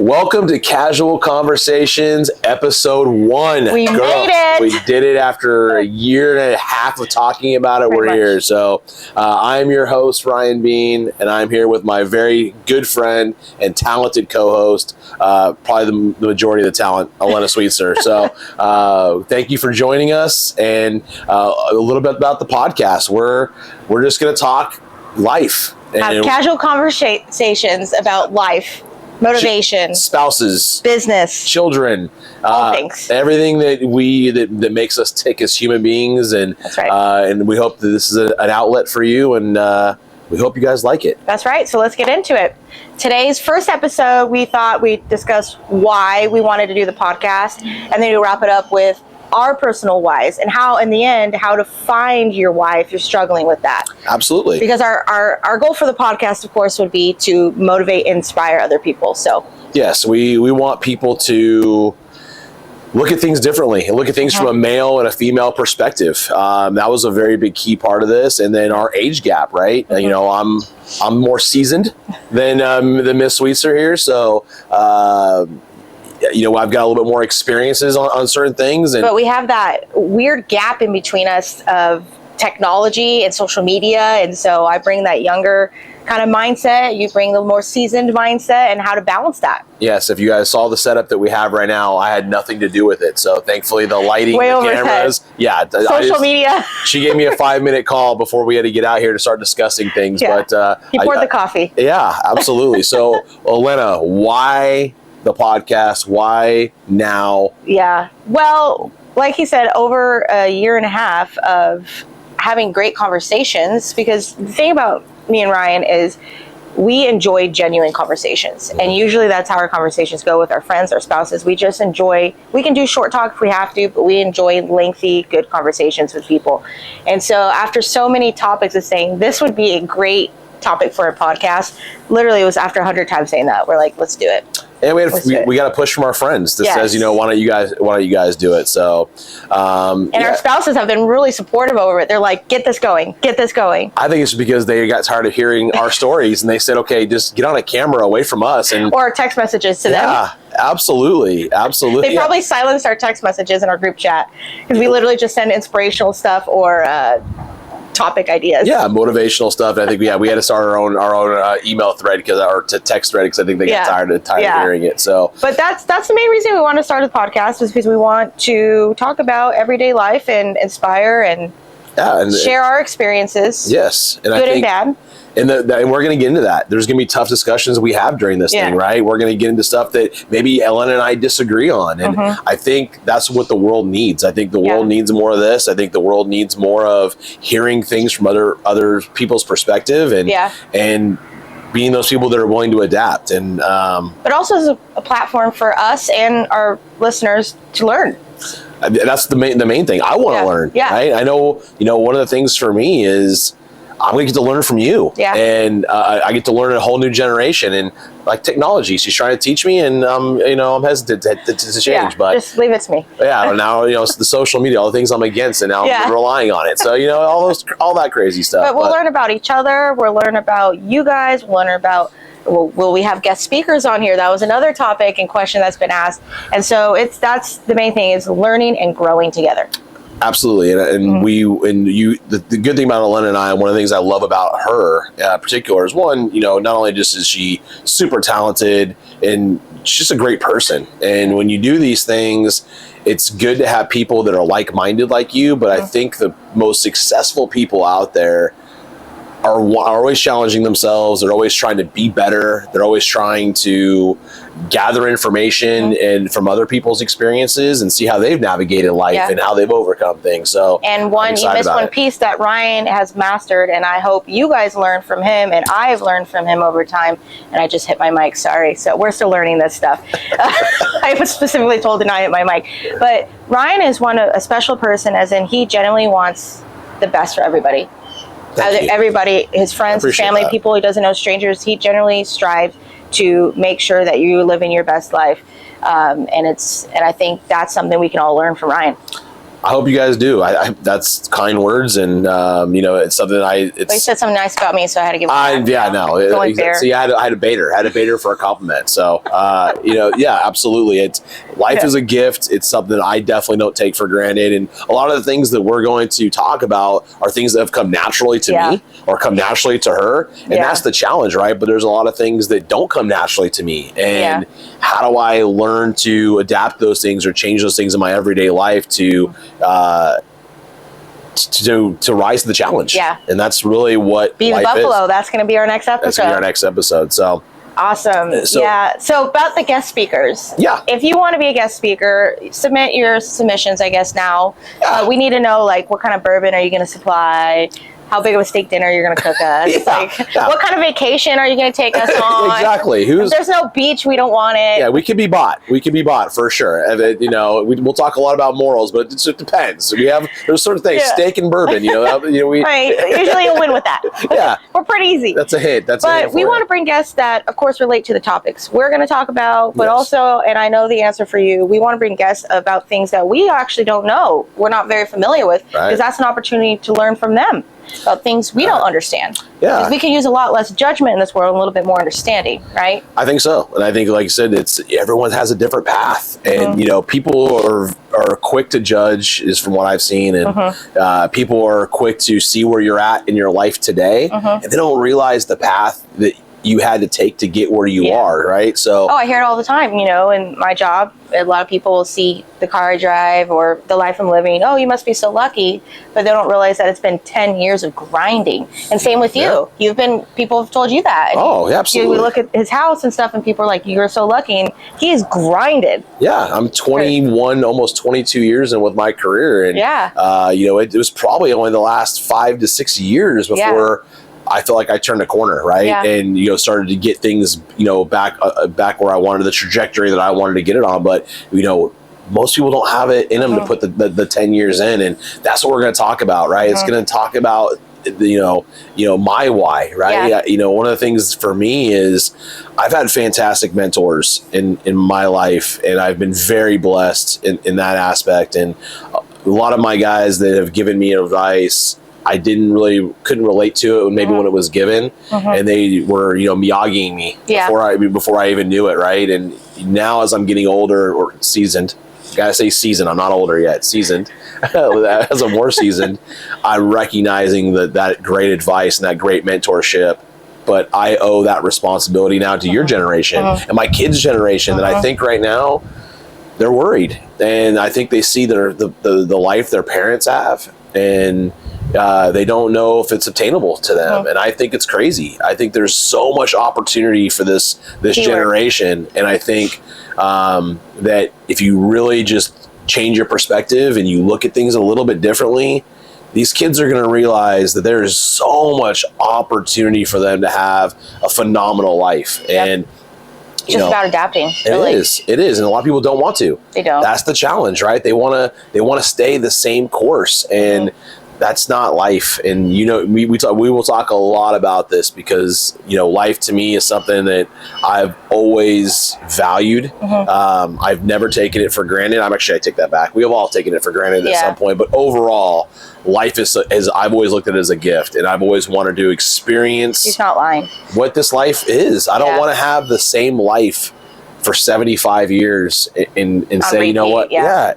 Welcome to Casual Conversations, episode 1. We made it. We did it after a year and a half of talking about it. We're here. So I'm your host, Ryan Bean, and I'm here with my very good friend and talented co-host, probably the majority of the talent, Elena Sweetser. So thank you for joining us, and a little bit about the podcast. We're just going to talk life. Have casual conversations about life. Motivation, spouses, business, children, all things, everything that makes us tick as human beings, and that's right. And we hope that this is an outlet for you, and we hope you guys like it. That's right. So let's get into it. Today's first episode, we thought we'd discuss why we wanted to do the podcast, and then we'll wrap it up with our personal whys and how, in the end, how to find your why if you're struggling with that. Absolutely. Because our goal for the podcast, of course, would be to motivate and inspire other people. So yes, we want people to look at things differently and look at things from a male and a female perspective. That was a very big key part of this. And then our age gap, right? You know, I'm more seasoned than Miss Sweetser here. So, you know, I've got a little bit more experiences on certain things. But we have that weird gap in between us of technology and social media. And so I bring that younger kind of mindset. You bring the more seasoned mindset, and how to balance that. Yes, if you guys saw the setup that we have right now, I had nothing to do with it. So thankfully the lighting, way the cameras. Yeah. Social media. She gave me a 5-minute call before we had to get out here to start discussing things. Yeah. But he poured the coffee. Yeah, absolutely. So Elena, why the podcast? Why now? Yeah. Well, like he said, over a year and a half of having great conversations, because the thing about me and Ryan is we enjoy genuine conversations. And usually that's how our conversations go with our friends, our spouses. We just enjoy, we can do short talk if we have to, but we enjoy lengthy, good conversations with people. And so after so many topics of saying this would be a great topic for a podcast, literally it was after 100 times saying that, we're like, let's do it. And we got a push from our friends that says, you know, why don't you guys do it? So, our spouses have been really supportive over it. They're like, get this going. I think it's because they got tired of hearing our stories, and they said, okay, just get on a camera away from us, or text messages to them. Yeah, absolutely. They probably silenced our text messages in our group chat, because we literally just send inspirational stuff or topic ideas. Yeah, motivational stuff. I think we had to start our own email thread or to text thread, because I think they got tired of hearing it. So, but that's the main reason we want to start the podcast, is because we want to talk about everyday life and inspire and share our experiences. Yes, and good and bad. And we're going to get into that. There's going to be tough discussions we have during this thing, right? We're going to get into stuff that maybe Ellen and I disagree on. And I think that's what the world needs. I think the world needs more of this. I think the world needs more of hearing things from other people's perspective, and being those people that are willing to adapt. And but also as a platform for us and our listeners to learn. That's the main thing. I want to learn. Yeah. Right? I know, you know, one of the things for me is I'm going to get to learn from you. Yeah. And I get to learn a whole new generation, and like technology. She's trying to teach me, and you know, I'm hesitant to change, but just leave it to me. Yeah. Now, you know, it's the social media, all the things I'm against, and now I'm relying on it. So, you know, all that crazy stuff. But we'll learn about each other. We'll learn about you guys. We'll learn about, will we have guest speakers on here? That was another topic and question that's been asked. And so that's the main thing, is learning and growing together. Absolutely. And the good thing about Elena and I, one of the things I love about her in particular is, one, you know, not only just is she super talented, and she's just a great person. And when you do these things, it's good to have people that are like-minded like you. But I think the most successful people out there are always challenging themselves. They're always trying to be better. They're always trying to gather information and from other people's experiences and see how they've navigated life and how they've overcome things. So, and you missed one piece that Ryan has mastered, and I hope you guys learn from him, and I've learned from him over time. And I just hit my mic, sorry. So we're still learning this stuff. I was specifically told to not hit my mic. But Ryan is a special person, as in he genuinely wants the best for everybody. Everybody, his friends, his family, people he doesn't know, strangers. He generally strives to make sure that you live in your best life, and I think that's something we can all learn from Ryan. I hope you guys do. That's kind words, and it's something But you said something nice about me, so I had to give it back. No. See, I had to bait her for a compliment. So, yeah, absolutely. Life is a gift. It's something I definitely don't take for granted. And a lot of the things that we're going to talk about are things that have come naturally to me or come naturally to her. And that's the challenge, right? But there's a lot of things that don't come naturally to me. And how do I learn to adapt those things or change those things in my everyday life to rise to the challenge? And that's really what Be the buffalo. That's going to be our next episode. That's going to be our next episode. So awesome. So about the guest speakers. If you want to be a guest speaker, submit your submissions, I guess, now. We need to know, like, what kind of bourbon are you going to supply? How big of a steak dinner you're going to cook us? What kind of vacation are you going to take us on? Exactly. If there's no beach, we don't want it. Yeah, we could be bought. We could be bought for sure. And we'll talk a lot about morals, but it just depends. There's sort of things, steak and bourbon. Right. Usually you'll win with that. We're pretty easy. That's a hit. But we want to bring guests that, of course, relate to the topics we're going to talk about, but also, and I know the answer for you, we want to bring guests about things that we actually don't know. We're not very familiar with, because that's an opportunity to learn from them about things we don't understand. Because we can use a lot less judgment in this world and a little bit more understanding, right? I think so. And I think, like you said, everyone has a different path. And, people are quick to judge, is from what I've seen. And people are quick to see where you're at in your life today. And they don't realize the path that you had to take to get where you are, right? So I hear it all the time, in my job. A lot of people see the car I drive or the life I'm living. Oh, you must be so lucky. But they don't realize that it's been 10 years of grinding. And same with you. People have told you that. And absolutely. We look at his house and stuff, and people are like, you're so lucky. And he is grinded. Yeah, I'm 21, almost 22 years in with my career. And, it was probably only the last 5 to 6 years before I felt like I turned a corner, right? And, started to get things, back where I wanted, the trajectory that I wanted to get it on. But, most people don't have it in them to put the 10 years in. And that's what we're going to talk about, right? It's going to talk about, my why, right? One of the things for me is I've had fantastic mentors in my life, and I've been very blessed in that aspect. And a lot of my guys that have given me advice, I couldn't relate to it when it was given, and they were, Miyagiing me before I even knew it. Right. And now, as I'm getting older or seasoned, gotta say seasoned, I'm not older yet, seasoned, as I'm more seasoned, I'm recognizing that great advice and that great mentorship. But I owe that responsibility now to your generation and my kids' generation that I think right now they're worried. And I think they see the life their parents have, and they don't know if it's obtainable to them. And I think it's crazy. I think there's so much opportunity for this generation. And I think that if you really just change your perspective and you look at things a little bit differently, these kids are going to realize that there is so much opportunity for them to have a phenomenal life. And it's just about adapting. Really. It is. And a lot of people don't want to. They don't. That's the challenge, right? They want to stay the same course, and that's not life. And we will talk a lot about this, because life to me is something that I've always valued. I've never taken it for granted. I take that back. We have all taken it for granted at some point, but overall, life is I've always looked at it as a gift, and I've always wanted to experience. He's not lying. What this life is. I don't want to have the same life for 75 years and say, repeat, you know what?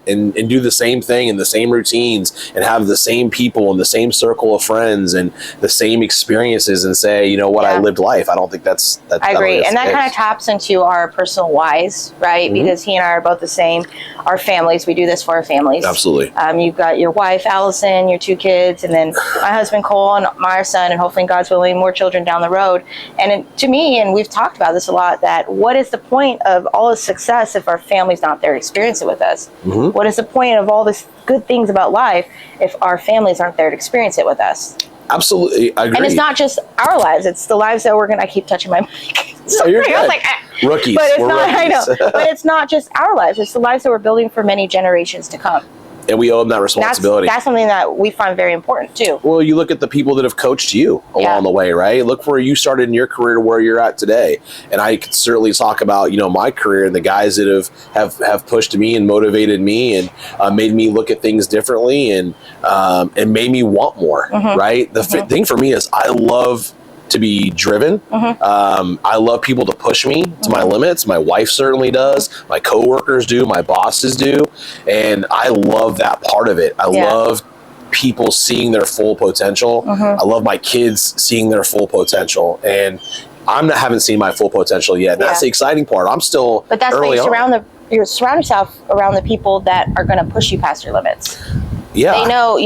And do the same thing and the same routines and have the same people and the same circle of friends and the same experiences and say, you know what, I lived life. I don't think that's I agree. And that kind of taps into our personal whys, right? Because he and I are both the same. Our families, we do this for our families. Absolutely. You've got your wife, Allison, your 2 kids, and then my husband, Cole, and my son, and hopefully, God's willing, more children down the road. And to me, and we've talked about this a lot, that what is the point of all this success if our family's not there to experience it with us? What is the point of all this good things about life if our families aren't there to experience it with us? Absolutely, I agree. And it's not just our lives; it's the lives that I keep touching my mic. You're good. I was like, rookies. But it's we're not. rookies. I know. But it's not just our lives; it's the lives that we're building for many generations to come. And we owe them that responsibility. That's something that we find very important too. Well, you look at the people that have coached you along the way, right? Look where you started in your career to where you're at today. And I could certainly talk about, my career and the guys that have pushed me and motivated me and made me look at things differently and made me want more, right? The thing for me is I love to be driven. I love people to push me to my limits. My wife certainly does. My coworkers do. My bosses do. And I love that part of it. I love people seeing their full potential. I love my kids seeing their full potential. And haven't seen my full potential yet. And that's the exciting part. I'm still But that's early why you surround yourself around the people that are going to push you past your limits. Yeah. They know,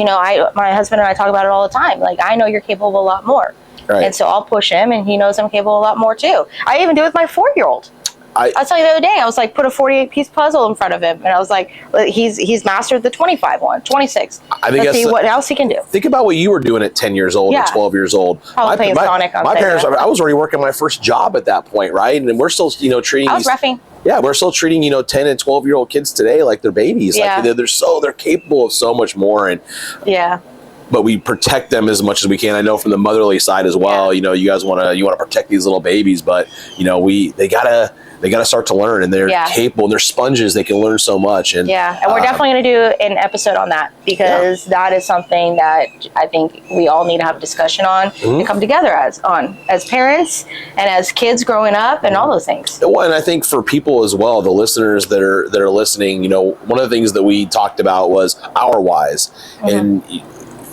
my husband and I talk about it all the time. Like, I know you're capable of a lot more. Right. And so I'll push him, and he knows I'm capable of a lot more too. I even do it with my 4-year-old. I was telling you the other day, I was like, put a 48-piece puzzle in front of him, and I was like, he's mastered the 25 one, 26. Let's see what else he can do. Think about what you were doing at 10 years old or 12 years old. I was playing Sonic on my parents, I was already working my first job at that point, right? And we're still, treating. I was reffing. Yeah, we're still treating 10 and 12-year-old kids today like they're babies. Yeah. Like they're capable of so much more. And but we protect them as much as we can. I know from the motherly side as well. You guys want to protect these little babies, but they gotta start to learn, and they're capable. And they're sponges. They can learn so much. And and we're definitely going to do an episode on that, because that is something that I think we all need to have a discussion on and come together as parents and as kids growing up and all those things. Well, and I think for people as well, the listeners that are listening, one of the things that we talked about was our whys and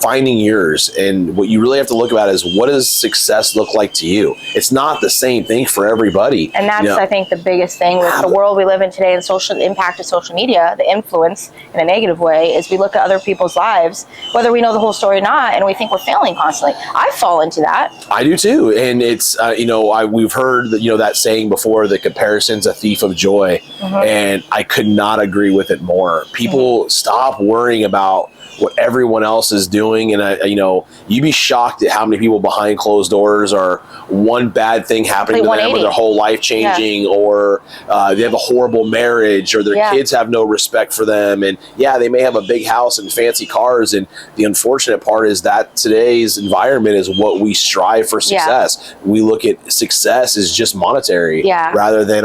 finding yours. And what you really have to look about is, what does success look like to you? It's not the same thing for everybody. And that's, I think, the biggest thing with the world we live in today, and the impact of social media, the influence in a negative way, is we look at other people's lives, whether we know the whole story or not, and we think we're failing constantly. I fall into that. I do too. And it's, we've heard that, that saying before, that comparison's a thief of joy. And I could not agree with it more. People stop worrying about what everyone else is doing, and you'd be shocked at how many people behind closed doors are one bad thing happening to them, or their whole life changing, or they have a horrible marriage, or their kids have no respect for them, and they may have a big house and fancy cars, and the unfortunate part is that today's environment is what we strive for success. We look at success as just monetary, rather than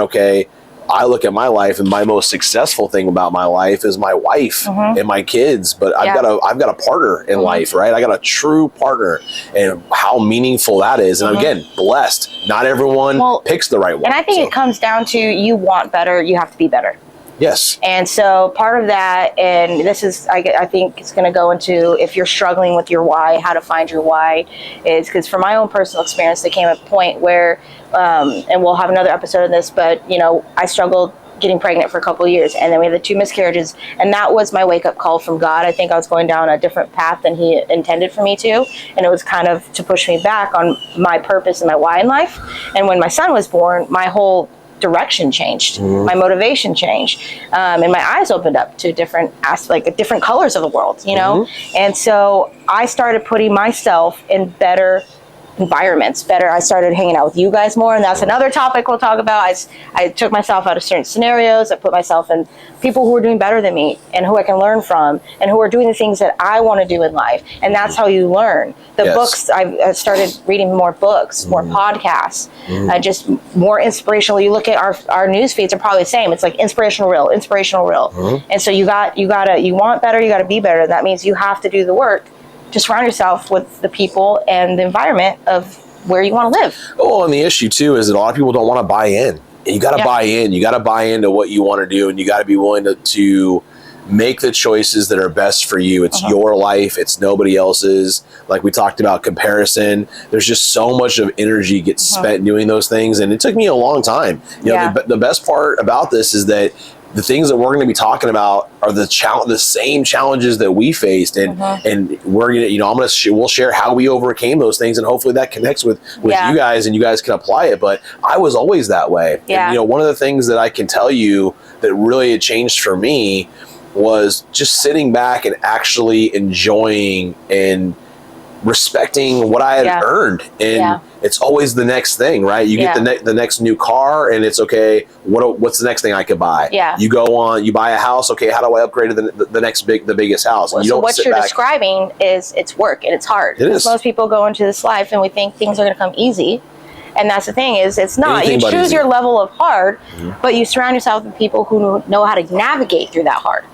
I look at my life, and my most successful thing about my life is my wife and my kids. But I've got a partner in life, right? I got a true partner, and how meaningful that is. And again, blessed. Not everyone picks the right one. And I think it comes down to, you want better, you have to be better. Yes. And so part of that, and this is, I think it's going to go into, if you're struggling with your why, how to find your why, is because from my own personal experience, there came a point where, and we'll have another episode of this, but, I struggled getting pregnant for a couple of years, and then we had the 2 miscarriages, and that was my wake-up call from God. I think I was going down a different path than he intended for me to, and it was kind of to push me back on my purpose and my why in life. And when my son was born, my whole direction changed, my motivation changed, and my eyes opened up to different colors of the world, and so I started putting myself in better environments. I started hanging out with you guys more, and that's another topic we'll talk about. I took myself out of certain scenarios. I put myself in people who are doing better than me, and who I can learn from, and who are doing the things that I want to do in life. And that's how you learn. The books, I started reading more books, more podcasts, just more inspirational. You look at our news feeds are probably the same. It's like inspirational reel. And so you want better, you got to be better. And that means you have to do the work to surround yourself with the people and the environment of where you want to live. Oh, and the issue too is that a lot of people don't want to buy in. And you got to buy in. You got to buy into what you want to do, and you got to be willing to make the choices that are best for you. It's your life. It's nobody else's. Like we talked about comparison. There's just so much of energy gets spent doing those things, and it took me a long time. The best part about this is that the things that we're going to be talking about are the same challenges that we faced, and we're going to we'll share how we overcame those things, and hopefully that connects with you guys, and you guys can apply it. But I was always that way. And, one of the things that I can tell you that really had changed for me was just sitting back and actually enjoying and respecting what I had earned, and it's always the next thing, right? You get the next new car, and it's okay. What's the next thing I could buy? You go on, you buy a house. Okay, how do I upgrade to the biggest house? Well, you so what you're describing is it's work and it's hard. It is. Most people go into this life and we think things are going to come easy, and that's the thing is it's not. Anything you choose your level of hard, but you surround yourself with people who know how to navigate through that hard.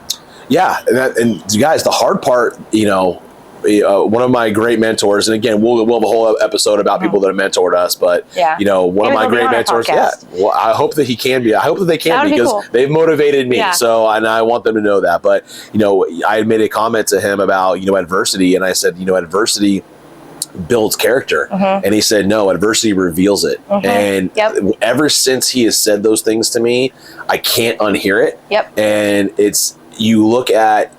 Yeah, and you guys, the hard part, you know. One of my great mentors, and again, we'll have a whole episode about people that have mentored us, but you know, one of my great mentors, well, I hope that he can be. I hope that they can be, because they've motivated me. So, and I want them to know that. But you know, I made a comment to him about, you know, adversity, and I said, you know, adversity builds character, and he said, no, adversity reveals it. And ever since he has said those things to me, I can't unhear it. And it's, you look at,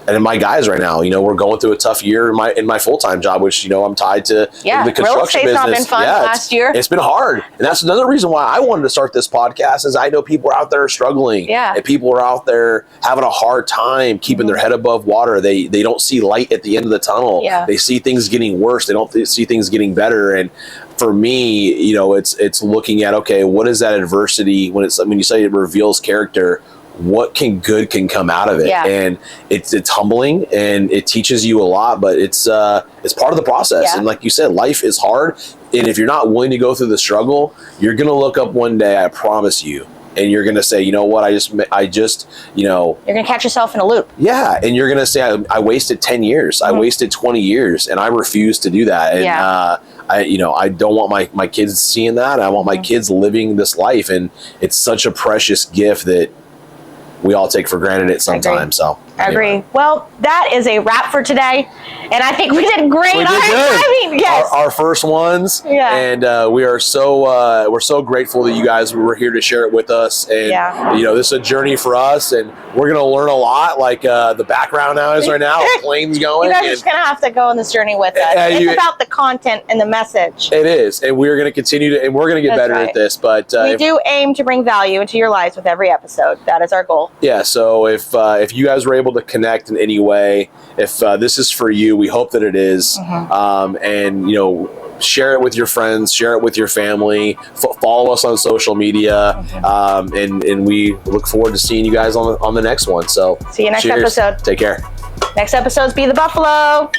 and my guys right now, you know, we're going through a tough year in my full-time job, which, you know, I'm tied to the construction real estate's business. Not been fun last year. It's been hard. And that's another reason why I wanted to start this podcast, is I know people are out there struggling. And people are out there having a hard time keeping their head above water. They don't see light at the end of the tunnel. They see things getting worse. They don't see things getting better. And for me, you know, it's looking at, okay, what is that adversity when you say it reveals character? What good can come out of it? And it's humbling, and it teaches you a lot, but it's part of the process. And like you said, life is hard, and if you're not willing to go through the struggle, you're gonna look up one day, I promise you, and you're gonna say, you know what, I just, you know, you're gonna catch yourself in a loop. And you're gonna say, I wasted 10 years, I wasted 20 years, and I refuse to do that. And you know, I don't want my kids seeing that. I want my kids living this life, and it's such a precious gift that we all take for granted at some time. So I agree. Well, that is a wrap for today, and I think we did great. We did good. Our first ones, and we are so we're so grateful that you guys were here to share it with us. And you know, this is a journey for us, and we're gonna learn a lot. Like the background now is right now, planes going. You guys are just gonna have to go on this journey with us. It's about the content and the message. It is, and we're gonna continue to, and we're gonna get better at this. But we do aim to bring value into your lives with every episode. That is our goal. Yeah. So if you guys were able to connect in any way, if this is for you, we hope that it is. And you know, share it with your friends, share it with your family, follow us on social media, and we look forward to seeing you guys on the next one. So see you next episode. Take care. Next episode's Be the Buffalo.